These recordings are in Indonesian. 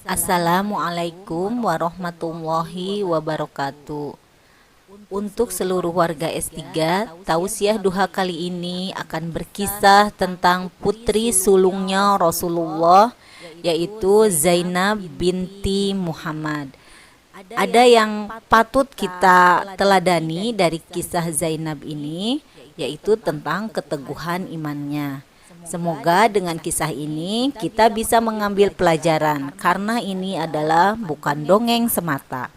Assalamualaikum warahmatullahi wabarakatuh. Untuk seluruh warga S3, tausiah duha kali ini akan berkisah tentang putri sulungnya Rasulullah, yaitu Zainab binti Muhammad. Ada yang patut kita teladani dari kisah Zainab ini, yaitu tentang keteguhan imannya. Semoga dengan kisah ini kita bisa mengambil pelajaran, karena ini adalah bukan dongeng semata.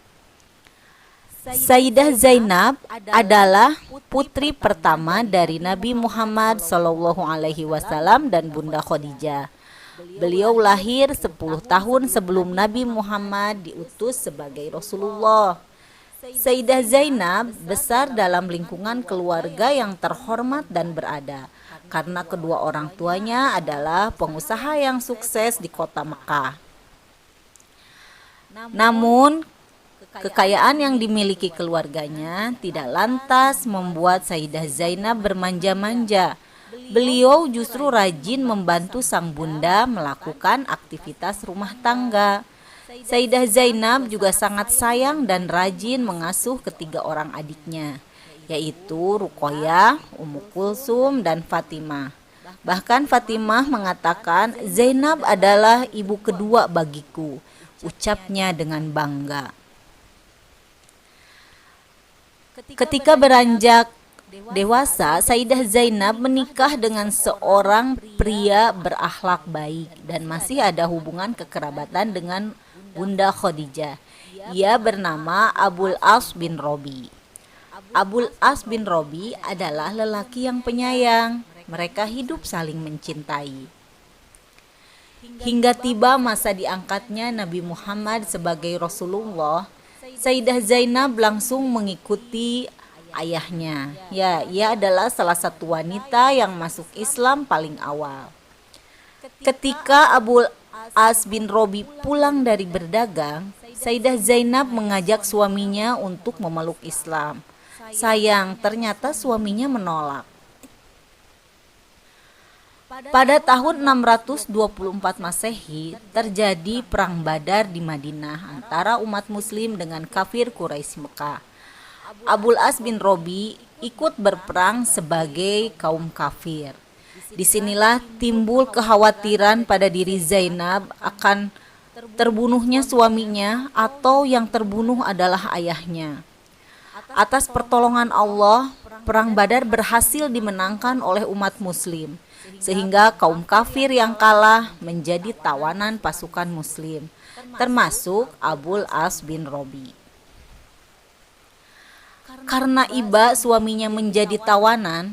Sayyidah Zainab adalah putri pertama dari Nabi Muhammad SAW dan Bunda Khadijah. Beliau lahir 10 tahun sebelum Nabi Muhammad diutus sebagai Rasulullah. Sayyidah Zainab besar dalam lingkungan keluarga yang terhormat dan berada, karena kedua orang tuanya adalah pengusaha yang sukses di kota Mekah. Namun, kekayaan yang dimiliki keluarganya tidak lantas membuat Sayyidah Zainab bermanja-manja. Beliau justru rajin membantu sang bunda melakukan aktivitas rumah tangga. Sayyidah Zainab juga sangat sayang dan rajin mengasuh ketiga orang adiknya, yaitu Ruqayyah, Ummu Kulsum, dan Fatimah. Bahkan Fatimah mengatakan, "Zainab adalah ibu kedua bagiku," ucapnya dengan bangga. Ketika beranjak dewasa, Sayyidah Zainab menikah dengan seorang pria berakhlak baik dan masih ada hubungan kekerabatan dengan Bunda Khadijah. Ia bernama Abul As bin Robi. Abul As bin Robi adalah lelaki yang penyayang. Mereka hidup saling mencintai. Hingga tiba masa diangkatnya Nabi Muhammad sebagai Rasulullah, Sayyidah Zainab langsung mengikuti ayahnya. Ya, ia adalah salah satu wanita yang masuk Islam paling awal. Ketika Abul As bin Robi pulang dari berdagang, Sayyidah Zainab mengajak suaminya untuk memeluk Islam. Sayang, ternyata suaminya menolak. Pada tahun 624 Masehi, terjadi perang Badar di Madinah antara umat muslim dengan kafir Quraisy Mekah. Abul As bin Robi ikut berperang sebagai kaum kafir. Disinilah timbul kekhawatiran pada diri Zainab akan terbunuhnya suaminya atau yang terbunuh adalah ayahnya. Atas pertolongan Allah, perang Badar berhasil dimenangkan oleh umat muslim, sehingga kaum kafir yang kalah menjadi tawanan pasukan muslim, termasuk Abul As bin Robi. Karena iba suaminya menjadi tawanan,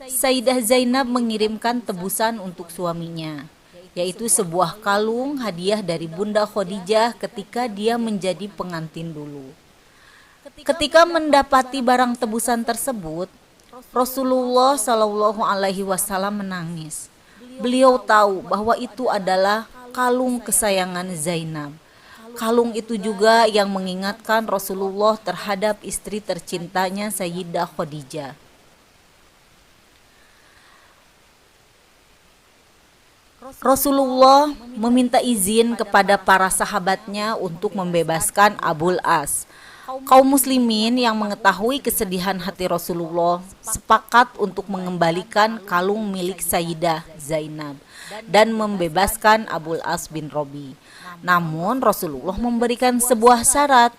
Sayyidah Zainab mengirimkan tebusan untuk suaminya, yaitu sebuah kalung hadiah dari Bunda Khadijah ketika dia menjadi pengantin dulu. Ketika mendapati barang tebusan tersebut, Rasulullah SAW menangis. Beliau tahu bahwa itu adalah kalung kesayangan Zainab. Kalung itu juga yang mengingatkan Rasulullah terhadap istri tercintanya Sayyidah Khadijah. Rasulullah meminta izin kepada para sahabatnya untuk membebaskan Abul As. Kaum muslimin yang mengetahui kesedihan hati Rasulullah sepakat untuk mengembalikan kalung milik Sayyidah Zainab dan membebaskan Abul As bin Robi. Namun Rasulullah memberikan sebuah syarat,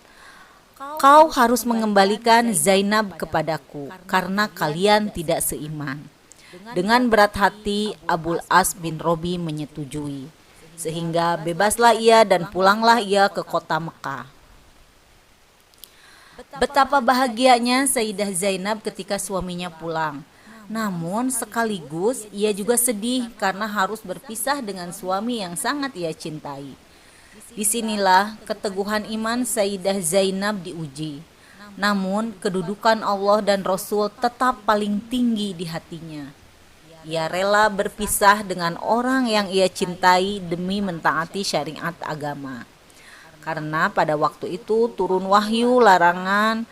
"Kau harus mengembalikan Zainab kepadaku karena kalian tidak seiman." Dengan berat hati Abul As bin Robi menyetujui, sehingga bebaslah ia dan pulanglah ia ke kota Mekah. Betapa bahagianya Sayyidah Zainab ketika suaminya pulang. Namun sekaligus ia juga sedih karena harus berpisah dengan suami yang sangat ia cintai. Disinilah keteguhan iman Sayyidah Zainab diuji. Namun kedudukan Allah dan Rasul tetap paling tinggi di hatinya. Ia rela berpisah dengan orang yang ia cintai demi mentaati syariat agama. Karena pada waktu itu turun wahyu larangan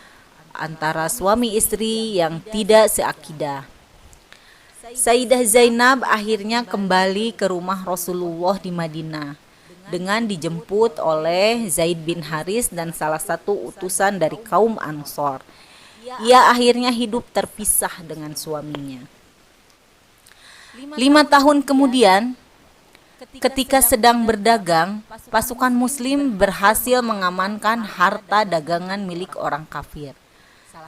antara suami istri yang tidak seakidah. Sayyidah Zainab akhirnya kembali ke rumah Rasulullah di Madinah. dengan dijemput oleh Zaid bin Haris dan salah satu utusan dari kaum Ansor. Ia akhirnya hidup terpisah dengan suaminya. 5 tahun kemudian, ketika sedang berdagang, pasukan Muslim berhasil mengamankan harta dagangan milik orang kafir.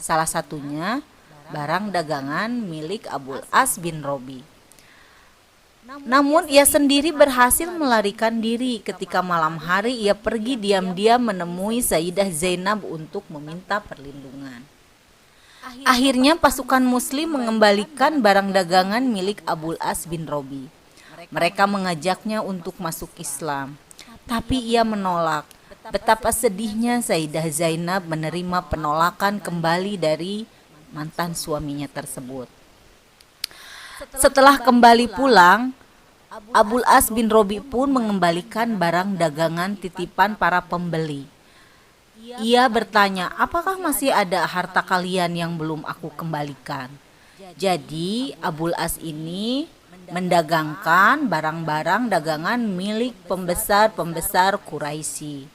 Salah satunya barang dagangan milik Abul As bin Robi. Namun ia sendiri berhasil melarikan diri. Ketika malam hari ia pergi diam-diam menemui Sayyidah Zainab untuk meminta perlindungan. Akhirnya pasukan Muslim mengembalikan barang dagangan milik Abul As bin Robi. Mereka mengajaknya untuk masuk Islam, tapi ia menolak. Betapa sedihnya Sayyidah Zainab menerima penolakan kembali dari mantan suaminya tersebut. Setelah kembali pulang, Abul As bin Robi pun mengembalikan barang dagangan titipan para pembeli. Ia bertanya, apakah masih ada harta kalian yang belum aku kembalikan? Jadi Abul As ini mendagangkan barang-barang dagangan milik pembesar-pembesar Quraisy.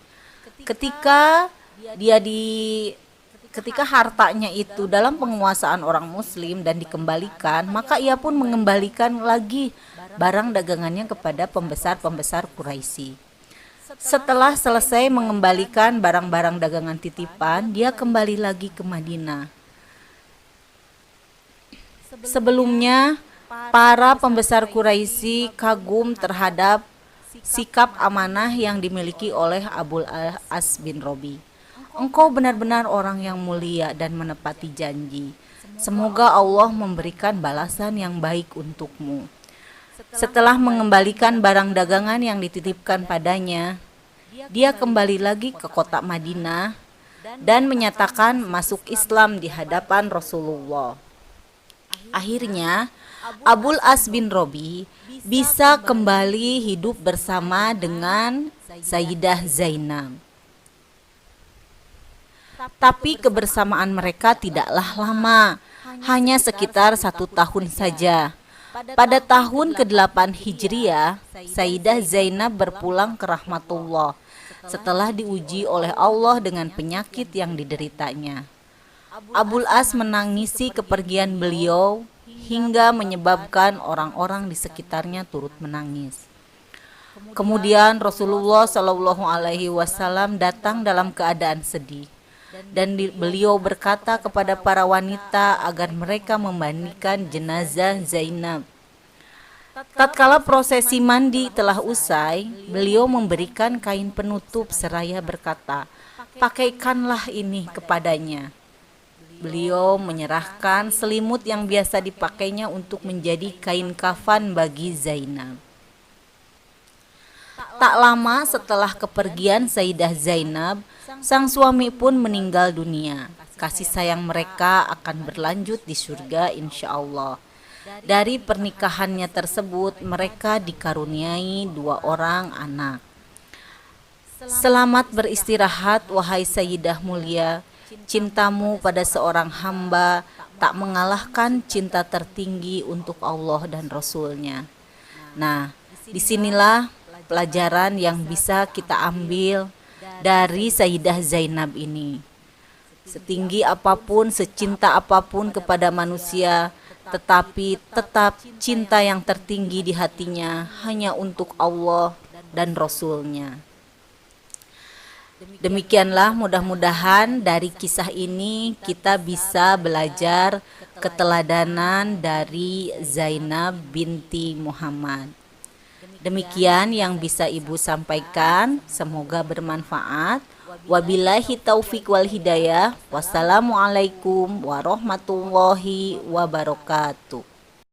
Ketika hartanya itu dalam penguasaan orang Muslim dan dikembalikan, maka ia pun mengembalikan lagi barang dagangannya kepada pembesar-pembesar Quraisy. Setelah selesai mengembalikan barang-barang dagangan titipan, dia kembali lagi ke Madinah. Sebelumnya, para pembesar Quraisy kagum terhadap sikap amanah yang dimiliki oleh Abul As bin Robi. Engkau benar-benar orang yang mulia dan menepati janji. Semoga Allah memberikan balasan yang baik untukmu. Setelah mengembalikan barang dagangan yang dititipkan padanya, dia kembali lagi ke kota Madinah dan menyatakan masuk Islam di hadapan Rasulullah. Akhirnya, Abul As bin Robi bisa kembali hidup bersama dengan Sayyidah Zainab. Tapi kebersamaan mereka tidaklah lama, hanya sekitar 1 tahun saja. Pada tahun ke-8 Hijriah, Sayyidah Zainab berpulang ke rahmatullah setelah diuji oleh Allah dengan penyakit yang dideritanya. Abul As menangisi kepergian beliau hingga menyebabkan orang-orang di sekitarnya turut menangis. Kemudian Rasulullah Shallallahu Alaihi Wasallam datang dalam keadaan sedih. Dan beliau berkata kepada para wanita agar mereka memandikan jenazah Zainab. Tatkala prosesi mandi telah usai, beliau memberikan kain penutup seraya berkata, "Pakaikanlah ini kepadanya." Beliau menyerahkan selimut yang biasa dipakainya untuk menjadi kain kafan bagi Zainab. Tak lama setelah kepergian Sayyidah Zainab, sang suami pun meninggal dunia. Kasih sayang mereka akan berlanjut di surga insya Allah. Dari pernikahannya tersebut, mereka dikaruniai 2 orang anak. Selamat beristirahat, wahai Sayyidah mulia. Cintamu pada seorang hamba tak mengalahkan cinta tertinggi untuk Allah dan Rasul-Nya. Nah, disinilah pelajaran yang bisa kita ambil dari Sayyidah Zainab ini. Setinggi apapun, secinta apapun kepada manusia, tetapi tetap cinta yang tertinggi di hatinya hanya untuk Allah dan Rasul-Nya. Demikianlah, mudah-mudahan dari kisah ini kita bisa belajar keteladanan dari Zainab binti Muhammad. Demikian yang bisa Ibu sampaikan, semoga bermanfaat. Wabillahi taufik wal hidayah. Wassalamualaikum warahmatullahi wabarakatuh.